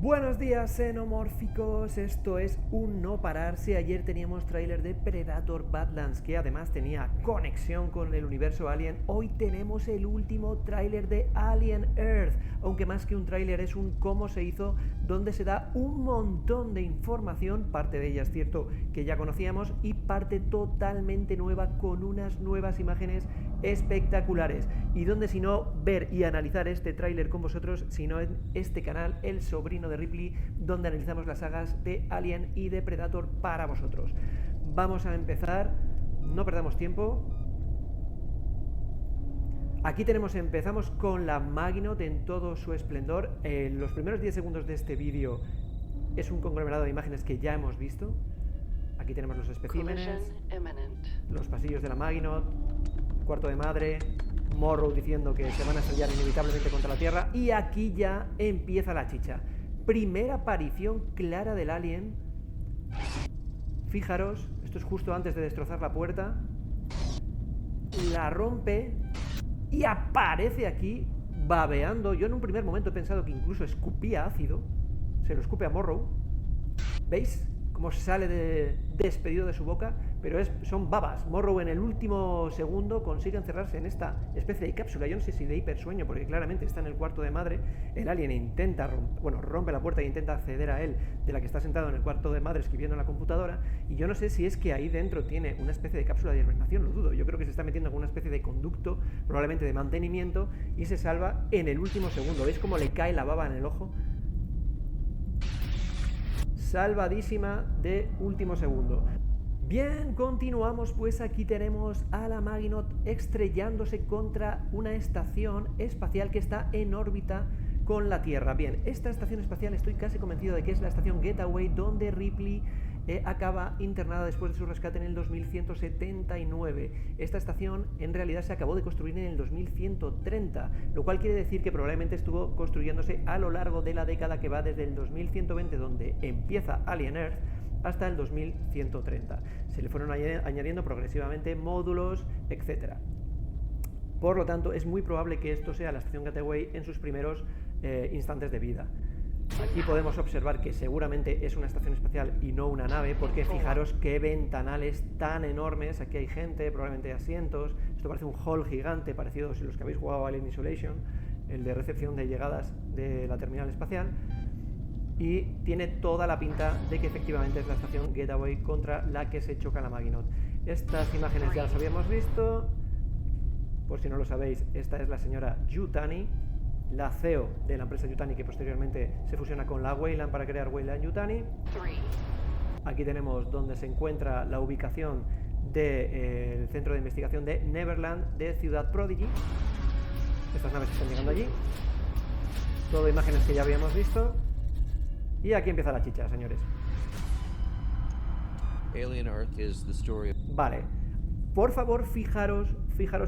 Buenos días, xenomórficos, esto es un no pararse. Ayer teníamos tráiler de Predator Badlands, que además tenía conexión con el universo Alien. Hoy tenemos el último tráiler de Alien Earth, aunque más que un tráiler es un cómo se hizo, donde se da un montón de información, parte de ella es cierto que ya conocíamos, y parte totalmente nueva con unas nuevas imágenes espectaculares. Y donde si no ver y analizar este tráiler con vosotros, sino en este canal, El Sobrino de Ripley, donde analizamos las sagas de Alien y de Predator para vosotros. Vamos a empezar, no perdamos tiempo. Aquí empezamos con la Maginot en todo su esplendor. Los primeros 10 segundos de este vídeo es un conglomerado de imágenes que ya hemos visto. Aquí tenemos los especímenes, los pasillos de la Maginot, cuarto de madre, Morrow diciendo que se van a estrellar inevitablemente contra la Tierra, y aquí ya empieza la chicha. Primera aparición clara del Alien. Fijaros, esto es justo antes de destrozar la puerta. La rompe y aparece aquí babeando. Yo en un primer momento he pensado que incluso escupía ácido. Se lo escupe a Morrow. ¿Veis cómo sale despedido de su boca? Pero son babas. Morrow en el último segundo consigue encerrarse en esta especie de cápsula. Yo no sé si de hipersueño, porque claramente está en el cuarto de madre. El alien intenta rompe la puerta e intenta acceder a él, de la que está sentado en el cuarto de madre escribiendo en la computadora. Y yo no sé si es que ahí dentro tiene una especie de cápsula de hibernación, lo dudo. Yo creo que se está metiendo con una especie de conducto, probablemente de mantenimiento, y se salva en el último segundo. ¿Veis cómo le cae la baba en el ojo? Salvadísima de último segundo. Bien, continuamos, pues aquí tenemos a la Maginot estrellándose contra una estación espacial que está en órbita con la Tierra. Bien, esta estación espacial estoy casi convencido de que es la estación Getaway, donde Ripley acaba internada después de su rescate en el 2179. Esta estación en realidad se acabó de construir en el 2130, lo cual quiere decir que probablemente estuvo construyéndose a lo largo de la década que va desde el 2120, donde empieza Alien Earth, hasta el 2130. Se le fueron añadiendo progresivamente módulos, etc. Por lo tanto, es muy probable que esto sea la estación Gateway en sus primeros instantes de vida. Aquí podemos observar que seguramente es una estación espacial y no una nave, porque fijaros qué ventanales tan enormes. Aquí hay gente, probablemente asientos. Esto parece un hall gigante, parecido a los que habéis jugado a Alien Isolation, el de recepción de llegadas de la terminal espacial. Y tiene toda la pinta de que efectivamente es la estación Getaway contra la que se choca la Maginot. Estas imágenes ya las habíamos visto. Por si no lo sabéis, esta es la señora Yutani, la CEO de la empresa Yutani, que posteriormente se fusiona con la Weyland para crear Weyland Yutani. Aquí tenemos donde se encuentra la ubicación del centro de investigación de Neverland de Ciudad Prodigy. Estas naves están llegando allí. Todo imágenes que ya habíamos visto. Y aquí empieza la chicha, señores. Alien Earth is the story. Vale. Por favor, fijaros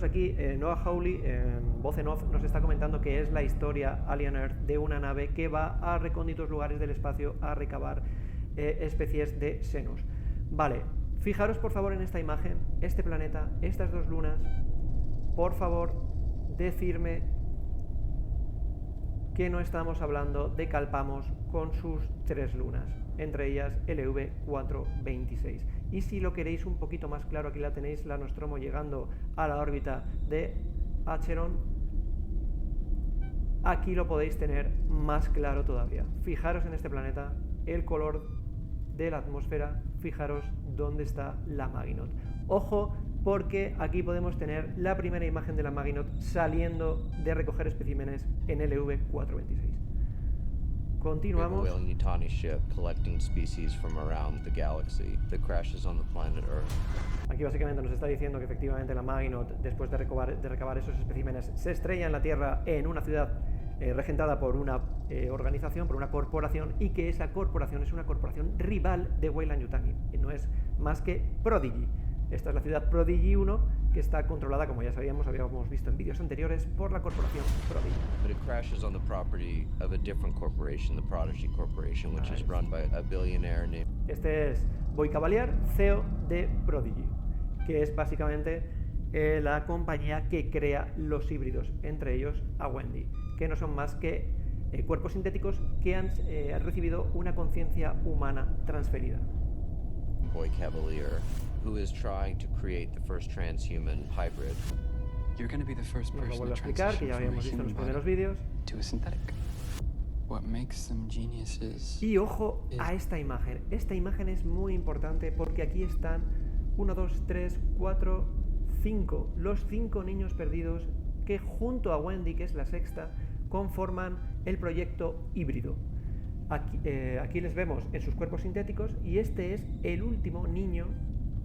aquí, Noah Hawley, en voz en off, nos está comentando que es la historia Alien Earth de una nave que va a recónditos lugares del espacio a recabar especies de xenos. Vale, fijaros por favor en esta imagen, este planeta, estas dos lunas. Por favor, decirme que no estamos hablando de Calpamos con sus 3 lunas, entre ellas LV-426. Y si lo queréis un poquito más claro, aquí la tenéis, la Nostromo llegando a la órbita de Acheron. Aquí lo podéis tener más claro todavía. Fijaros en este planeta, el color de la atmósfera, fijaros dónde está la Maginot. Ojo, porque aquí podemos tener la primera imagen de la Maginot saliendo de recoger especímenes en LV-426. Continuamos. Yutani ship collecting species from around the galaxy that crashes on the planet Earth. Aquí básicamente nos está diciendo que efectivamente la Maginot, después de recabar esos especímenes, se estrella en la Tierra en una ciudad regentada por una organización, por una corporación, y que esa corporación es una corporación rival de Weyland Yutani, y no es más que Prodigy. Esta es la ciudad Prodigy 1, que está controlada, como ya habíamos visto en vídeos anteriores, por la corporación Prodigy. But it crashes on the property of a different corporation, the Prodigy Corporation, which is run by a billionaire named... Este es Boy Cavalier, CEO de Prodigy, que es básicamente la compañía que crea los híbridos, entre ellos a Wendy, que no son más que cuerpos sintéticos que han recibido una conciencia humana transferida. Boy Cavalier, who is trying to create the first transhuman hybrid. You're going to be the first Nos lo person vuelvo a to explicar, que transition ya from a habíamos visto en los human primeros body vídeos. to a synthetic. What makes them geniuses? Y ojo a esta imagen. Esta imagen es muy importante porque aquí están 1, 2, 3, 4, 5. Los 5 niños perdidos que junto a Wendy, que es la sexta, conforman el proyecto híbrido. Aquí les vemos en sus cuerpos sintéticos y este es el último niño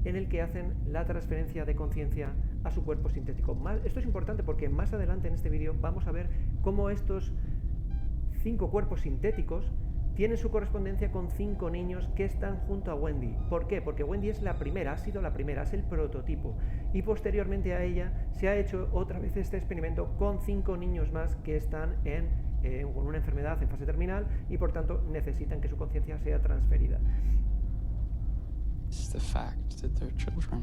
en el que hacen la transferencia de conciencia a su cuerpo sintético. Esto es importante porque más adelante en este vídeo vamos a ver cómo estos 5 cuerpos sintéticos tienen su correspondencia con 5 niños que están junto a Wendy. ¿Por qué? Porque Wendy es la primera, ha sido la primera, es el prototipo. Y posteriormente a ella se ha hecho otra vez este experimento con 5 niños más que están con una enfermedad en fase terminal y por tanto necesitan que su conciencia sea transferida. It's the fact that they're children.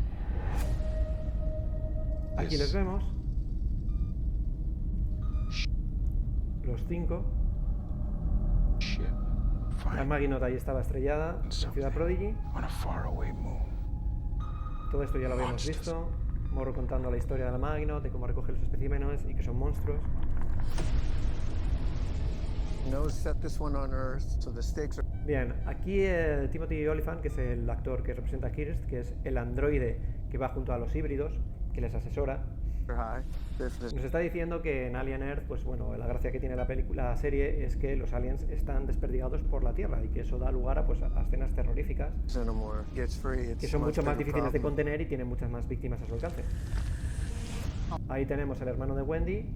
Aquí les vemos. Los 5. La Maginot ahí estaba estrellada, la ciudad Prodigy. Todo esto ya lo habíamos visto. Morro contando la historia de la Maginot, de cómo recoge los especímenes y que son monstruos. Bien, aquí Timothy Olyphant, que es el actor que representa a Kirst, que es el androide que va junto a los híbridos, que les asesora, nos está diciendo que en Alien Earth, pues bueno, la gracia que tiene la serie es que los aliens están desperdigados por la Tierra y que eso da lugar a escenas terroríficas que son mucho más difíciles de contener y tienen muchas más víctimas a su alcance. Ahí tenemos al hermano de Wendy,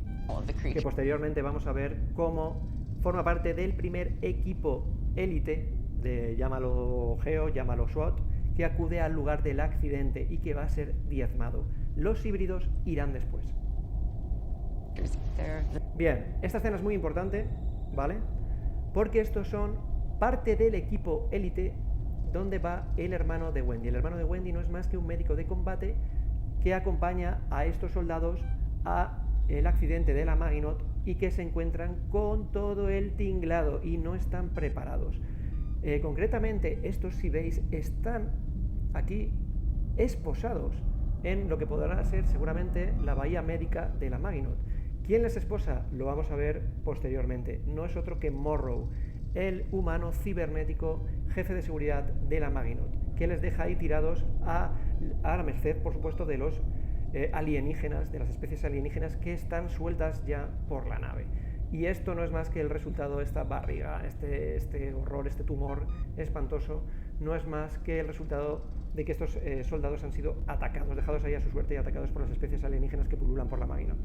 que posteriormente vamos a ver cómo forma parte del primer equipo élite de, llámalo Geo, llámalo SWAT, que acude al lugar del accidente y que va a ser diezmado. Los híbridos irán después. Bien, esta escena es muy importante, ¿vale? Porque estos son parte del equipo élite donde va el hermano de Wendy. El hermano de Wendy no es más que un médico de combate que acompaña a estos soldados a el accidente de la Maginot y que se encuentran con todo el tinglado y no están preparados. Concretamente, estos, si veis, están aquí esposados en lo que podrá ser seguramente la bahía médica de la Maginot. ¿Quién les esposa? Lo vamos a ver posteriormente. No es otro que Morrow, el humano cibernético jefe de seguridad de la Maginot, que les deja ahí tirados a la merced, por supuesto, de los alienígenas, de las especies alienígenas que están sueltas ya por la nave. Y esto no es más que el resultado, esta barriga, este horror, este tumor espantoso, no es más que el resultado de que estos soldados han sido atacados, dejados ahí a su suerte y atacados por las especies alienígenas que pululan por la Maginot.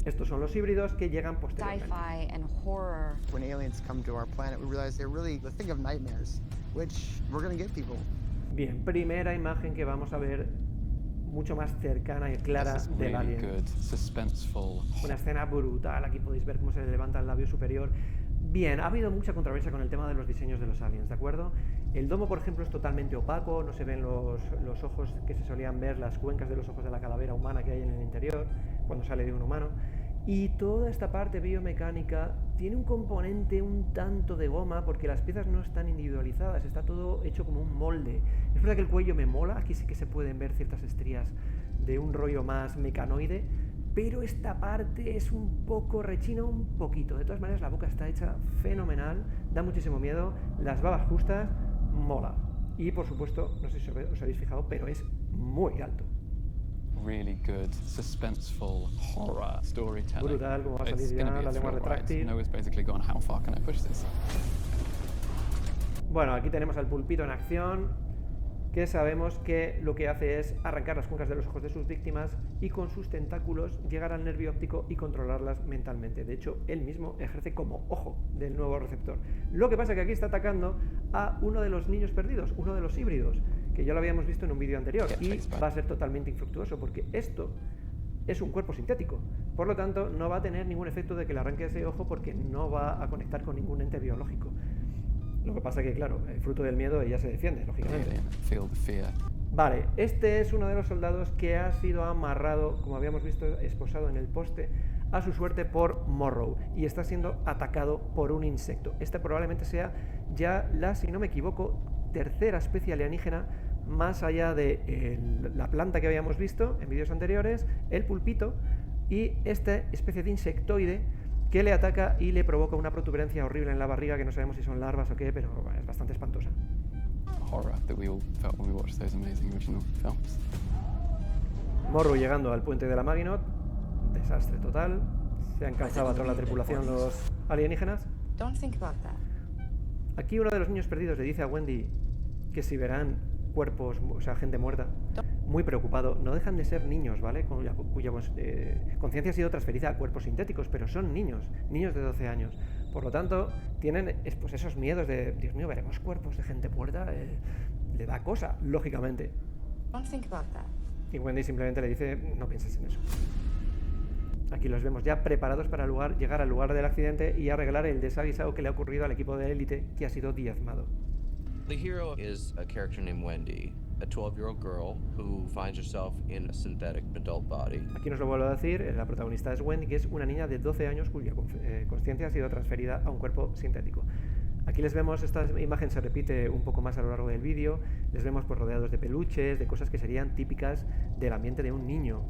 Estos son los híbridos que llegan posteriormente. Sci-fi and horror. When aliens come to our planet, we realize they're really the thing of nightmares, which we're going to get people. Bien, primera imagen que vamos a ver mucho más cercana y clara del alien. Una escena brutal, aquí podéis ver cómo se le levanta el labio superior. Bien, ha habido mucha controversia con el tema de los diseños de los aliens, ¿de acuerdo? El domo, por ejemplo, es totalmente opaco, no se ven los ojos que se solían ver, las cuencas de los ojos de la calavera humana que hay en el interior, cuando sale de un humano. Y toda esta parte biomecánica tiene un componente un tanto de goma, porque las piezas no están individualizadas, está todo hecho como un molde. Es verdad que el cuello me mola, aquí sí que se pueden ver ciertas estrías de un rollo más mecanoide, pero esta parte es un poco, rechina un poquito. De todas maneras, la boca está hecha fenomenal, da muchísimo miedo, las babas justas, mola. Y por supuesto, no sé si os habéis fijado, pero es muy alto. Really good, suspenseful horror storytelling. Brutal, como va a salir ya la lengua retráctil. Noah's basically gone, how far can I push this? Bueno, aquí tenemos al pulpito en acción, que sabemos que lo que hace es arrancar las cuencas de los ojos de sus víctimas y con sus tentáculos llegar al nervio óptico y controlarlas mentalmente. De hecho, él mismo ejerce como ojo del nuevo receptor. Lo que pasa es que aquí está atacando a uno de los niños perdidos, uno de los híbridos, que ya lo habíamos visto en un vídeo anterior, y va a ser totalmente infructuoso porque esto es un cuerpo sintético. Por lo tanto, no va a tener ningún efecto de que le arranque ese ojo porque no va a conectar con ningún ente biológico. Lo que pasa que, claro, fruto del miedo ella se defiende, lógicamente. Vale, este es uno de los soldados que ha sido amarrado, como habíamos visto, esposado en el poste a su suerte por Morrow y está siendo atacado por un insecto. Esta probablemente sea ya la, si no me equivoco, tercera especie alienígena, más allá de la planta que habíamos visto en vídeos anteriores, el pulpito y esta especie de insectoide que le ataca y le provoca una protuberancia horrible en la barriga, que no sabemos si son larvas o qué, pero bueno, es bastante espantosa. Horror that we all felt when we watched those amazing original films. Morrow llegando al puente de la Maginot, desastre total. Se han cansado a toda la tripulación los alienígenas. Don't think about that. Aquí uno de los niños perdidos le dice a Wendy que si verán cuerpos, o sea, gente muerta, muy preocupado. No dejan de ser niños, ¿vale? Cuya conciencia ha sido transferida a cuerpos sintéticos, pero son niños de 12 años. Por lo tanto, tienen pues esos miedos de, Dios mío, veremos cuerpos de gente muerta. Le da cosa, lógicamente. Don't think about that. Y Wendy simplemente le dice, no pienses en eso. Aquí los vemos ya preparados para llegar al lugar del accidente y arreglar el desaguisado que le ha ocurrido al equipo de élite que ha sido diezmado. The hero is a character named Wendy, a 12-year-old girl who finds herself in a synthetic adult body. Aquí nos lo vuelvo a decir, la protagonista es Wendy, que es una niña de 12 años cuya conciencia ha sido transferida a un cuerpo sintético. Aquí les vemos, esta imagen se repite un poco más a lo largo del vídeo, les vemos pues rodeados de peluches, de cosas que serían típicas del ambiente de un niño,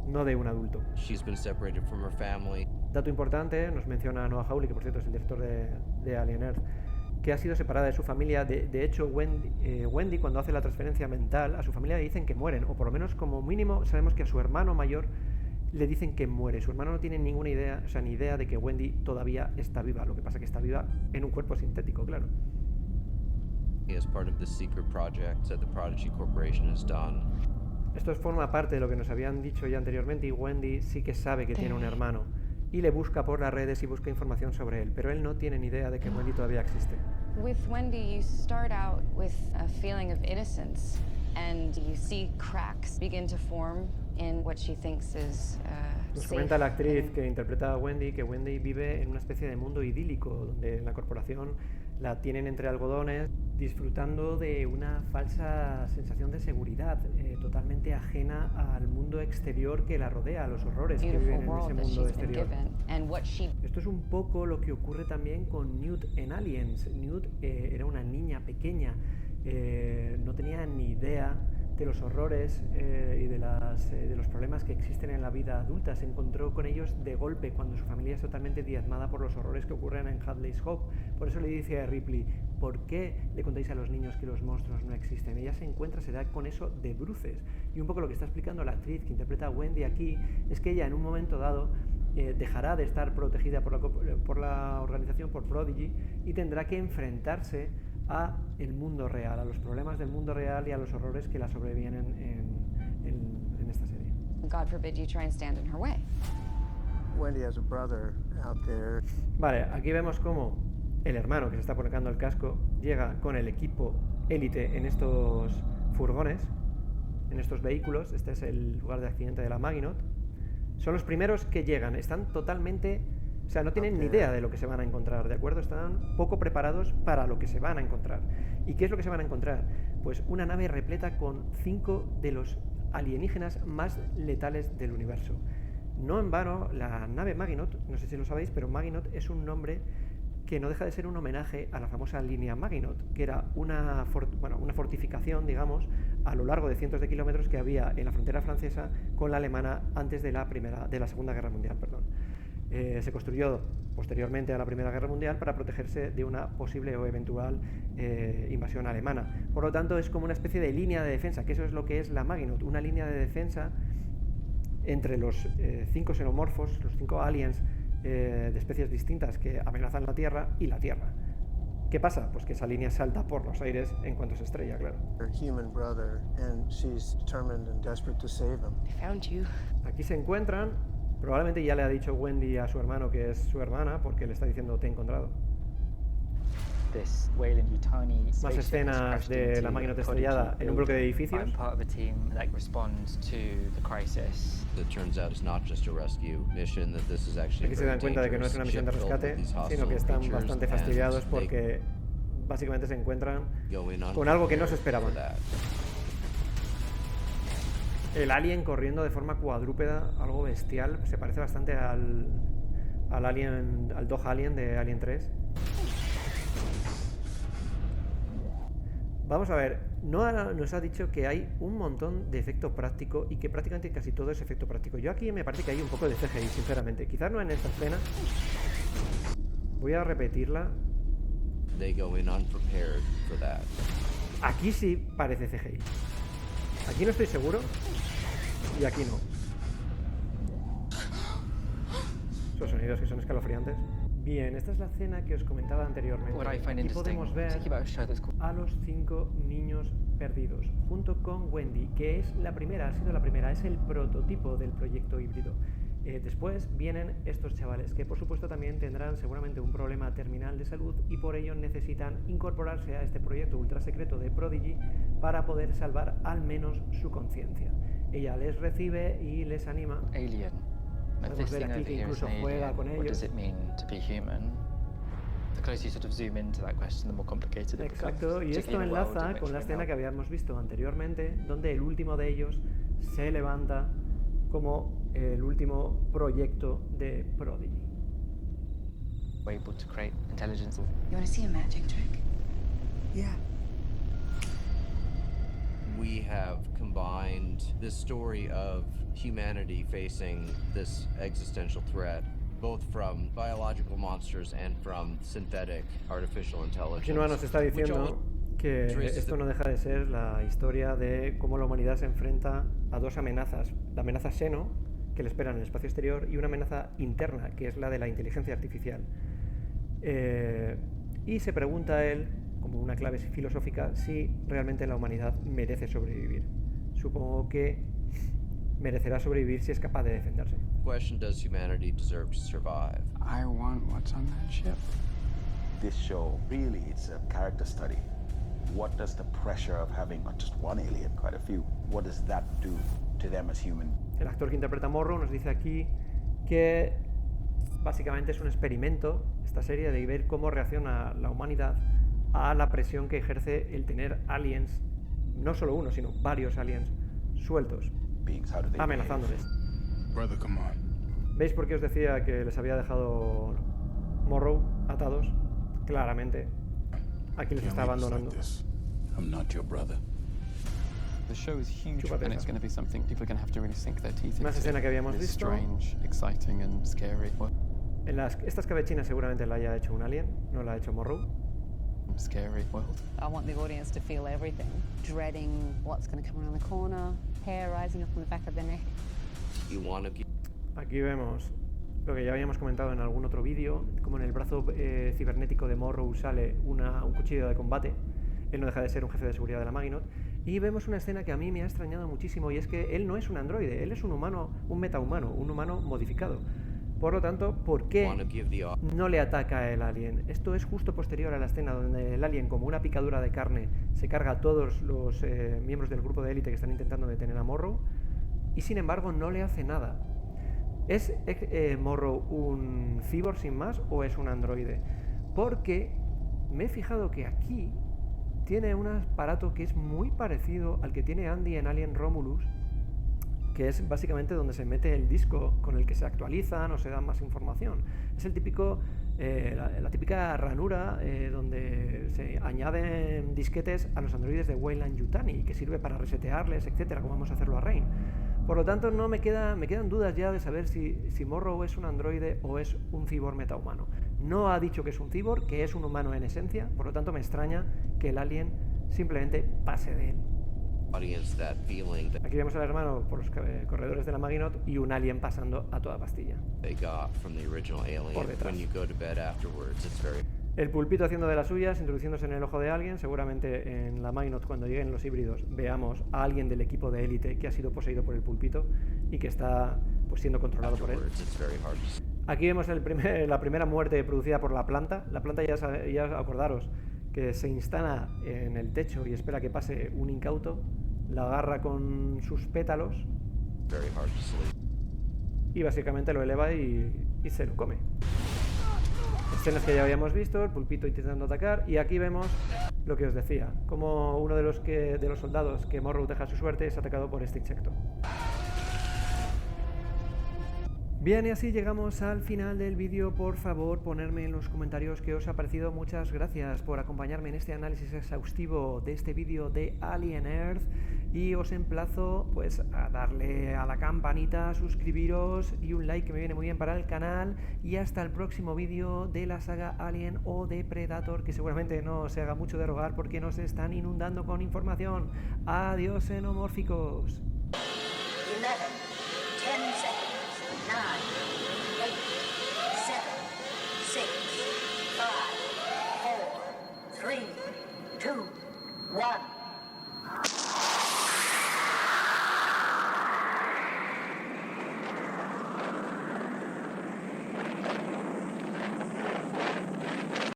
no de un adulto. She's been separated from her family. Dato importante, nos menciona Noah Hawley, que por cierto es el director de Alien Earth, que ha sido separada de su familia. De hecho, Wendy, cuando hace la transferencia mental, a su familia le dicen que mueren, o por lo menos como mínimo sabemos que a su hermano mayor le dicen que muere. Su hermano no tiene ninguna idea, o sea, ni idea de que Wendy todavía está viva. Lo que pasa es que está viva en un cuerpo sintético, claro. As part of the secret project that the Prodigy Corporation has done. Esto forma parte de lo que nos habían dicho ya anteriormente, y Wendy sí que sabe que tiene un hermano y le busca por las redes y busca información sobre él, pero él no tiene ni idea de que Wendy todavía existe. With Wendy, you start out with a feeling of innocence, and you see cracks begin to form in what she thinks is Nos comenta la actriz que interpreta a Wendy que Wendy vive en una especie de mundo idílico, donde la corporación la tienen entre algodones, disfrutando de una falsa sensación de seguridad, totalmente ajena al mundo exterior que la rodea, a los horrores que viven en ese mundo exterior. Esto es un poco lo que ocurre también con Newt en Aliens. Newt era una niña pequeña, no tenía ni idea de los horrores y de los problemas que existen en la vida adulta. Se encontró con ellos de golpe cuando su familia es totalmente diezmada por los horrores que ocurren en Hadley's Hope. Por eso le dice a Ripley, ¿por qué le contáis a los niños que los monstruos no existen? Ella se da con eso de bruces. Y un poco lo que está explicando la actriz que interpreta a Wendy aquí es que ella en un momento dado dejará de estar protegida por la organización, por Prodigy, y tendrá que enfrentarse a el mundo real, a los problemas del mundo real y a los horrores que la sobrevienen en esta serie. God forbid you try and stand in her way. Wendy has a brother out there. Vale, aquí vemos cómo el hermano que se está colocando el casco llega con el equipo élite en estos furgones, en estos vehículos. Este es el lugar de accidente de la Maginot. Son los primeros que llegan, están totalmente... O sea, no tienen ni idea de lo que se van a encontrar, ¿de acuerdo? Están poco preparados para lo que se van a encontrar. ¿Y qué es lo que se van a encontrar? Pues una nave repleta con 5 de los alienígenas más letales del universo. No en vano, la nave Maginot, no sé si lo sabéis, pero Maginot es un nombre que no deja de ser un homenaje a la famosa línea Maginot, que era una fortificación, digamos, a lo largo de cientos de kilómetros que había en la frontera francesa con la alemana antes de la Segunda Guerra Mundial, perdón. Se construyó posteriormente a la Primera Guerra Mundial para protegerse de una posible o eventual invasión alemana. Por lo tanto, es como una especie de línea de defensa, que eso es lo que es la Maginot, una línea de defensa entre los 5 xenomorfos, los 5 aliens de especies distintas que amenazan la Tierra y la Tierra. ¿Qué pasa? Pues que esa línea salta por los aires en cuanto se estrella, claro. Her human brother, and she's determined and desperate to save him. I found you. Aquí se encuentran. Probablemente ya le ha dicho Wendy a su hermano que es su hermana, porque le está diciendo te he encontrado. Más escenas de la Maginot estrellada en un bloque de edificios. Aquí se dan cuenta de que no es una misión de rescate, sino que están bastante fastidiados porque básicamente se encuentran con algo que no se esperaban. El alien corriendo de forma cuadrúpeda, algo bestial, se parece bastante al alien, al Dog Alien de Alien 3. Vamos a ver, Noah nos ha dicho que hay un montón de efecto práctico y que prácticamente casi todo es efecto práctico. Yo aquí me parece que hay un poco de CGI, sinceramente. Quizás no en esta escena. Voy a repetirla. They go in unprepared for that. Aquí sí parece CGI. Aquí no estoy seguro y aquí no. Esos sonidos que son escalofriantes. Bien, esta es la escena que os comentaba anteriormente. What I find Aquí interesting, podemos ver thinking about a show that's called a los 5 niños perdidos, junto con Wendy, que es la primera, ha sido la primera, es el prototipo del proyecto híbrido. Después vienen estos chavales, que por supuesto también tendrán seguramente un problema terminal de salud y por ello necesitan incorporarse a este proyecto ultra secreto de Prodigy para poder salvar al menos su conciencia. Ella les recibe y les anima. alien. And Podemos this ver thing aquí over que here is incluso an juega alien. con What does ellos. it mean to be human? The closer you sort of zoom into that question, the more complicated it becomes. Exacto, y esto particularly in a world in enlaza which con la we escena know que habíamos visto anteriormente, donde el último de ellos se levanta como el último proyecto de Prodigy. we're able to create intelligence. You want to see a magic trick? Yeah. We have combined this story of humanity facing this existential threat, both from biological monsters and from synthetic artificial intelligence. Aquí Noah nos está which diciendo que traces esto the- no deja de ser la historia de cómo la humanidad se enfrenta a dos amenazas. La amenaza Xeno, que le espera en el espacio exterior, y una amenaza interna, que es la de la inteligencia artificial. Y se pregunta él, como una clave filosófica, si realmente la humanidad merece sobrevivir. Supongo que merecerá sobrevivir si es capaz de defenderse. question, does humanity deserve to survive? I want what's on that ship. This show, really, it's a character study. What does the pressure of having not just one alien, quite a few, what does that do to them as human? El actor que interpreta a Morrow nos dice aquí que básicamente es un experimento, esta serie, de ver cómo reacciona la humanidad a la presión que ejerce el tener aliens, no solo uno, sino varios aliens sueltos, Beings, how do they behave? amenazándoles. Brother, come on. ¿Veis por qué os decía que les había dejado Morrow atados? Claramente. Aquí les Can't está leave us like abandonando. this. I'm not your brother. The show is huge, Chúpate and esa. it's going to be something people are going to have to really sink their teeth Más into. escena que habíamos It's visto. strange, exciting, and scary. Well, En esta escabechina seguramente la haya hecho un alien, no la ha hecho Morrow. scary world. I want the audience to feel everything, dreading what's going to come around the corner, hair rising up on the back of their neck. You want to give Aquí vemos lo que ya habíamos comentado en algún otro vídeo, como en el brazo cibernético de Morrow sale un cuchillo de combate. Él no deja de ser un jefe de seguridad de la Maginot. Y vemos una escena que a mí me ha extrañado muchísimo, y es que él no es un androide, él es un humano, un metahumano, un humano modificado. Por lo tanto, ¿por want to qué give the no le ataca el alien? Esto es justo posterior a la escena donde el alien, como una picadura de carne, se carga a todos los miembros del grupo de élite que están intentando detener a Morrow, y sin embargo no le hace nada. ¿Es Morrow un cyborg sin más o es un androide? Porque me he fijado que aquí tiene un aparato que es muy parecido al que tiene Andy en Alien Romulus, que es básicamente donde se mete el disco con el que se actualizan o se da más información. Es el típico, la típica ranura donde se añaden disquetes a los androides de Weyland Yutani, que sirve para resetearles, etcétera, como vamos a hacerlo a Rain. Por lo tanto, no me quedan dudas ya de saber si Morrow es un androide o es un cyborg metahumano. No ha dicho que es un cyborg, que es un humano en esencia, por lo tanto me extraña que el alien simplemente pase de él. audience that feeling that Aquí vemos al hermano por los corredores de la Maginot y un alien pasando a toda pastilla. they got from the original alien. Por detrás. When you go to bed afterwards, it's very El pulpito haciendo de las suyas, introduciéndose en el ojo de alguien. Seguramente en la Maginot, cuando lleguen los híbridos, veamos a alguien del equipo de élite que ha sido poseído por el pulpito y que está pues siendo controlado por él. afterwards. It's very hard to see. Aquí vemos la primera muerte producida por la planta. La planta, ya acordaros, que se instala en el techo y espera que pase un incauto, la agarra con sus pétalos Very hard to sleep. y básicamente lo eleva y se lo come. Escenas que ya habíamos visto, el pulpito intentando atacar, y aquí vemos lo que os decía, como uno de los soldados que Morrow deja su suerte es atacado por este insecto. Bien, y así llegamos al final del vídeo. Por favor, ponerme en los comentarios qué os ha parecido. Muchas gracias por acompañarme en este análisis exhaustivo de este vídeo de Alien Earth, y os emplazo pues a darle a la campanita, a suscribiros y un like que me viene muy bien para el canal, y hasta el próximo vídeo de la saga Alien o de Predator, que seguramente no se haga mucho de rogar porque nos están inundando con información. Adiós, xenomórficos. 11, 10 seconds. 9, 8, 7, 6, 5, 4, 3, 2, 1.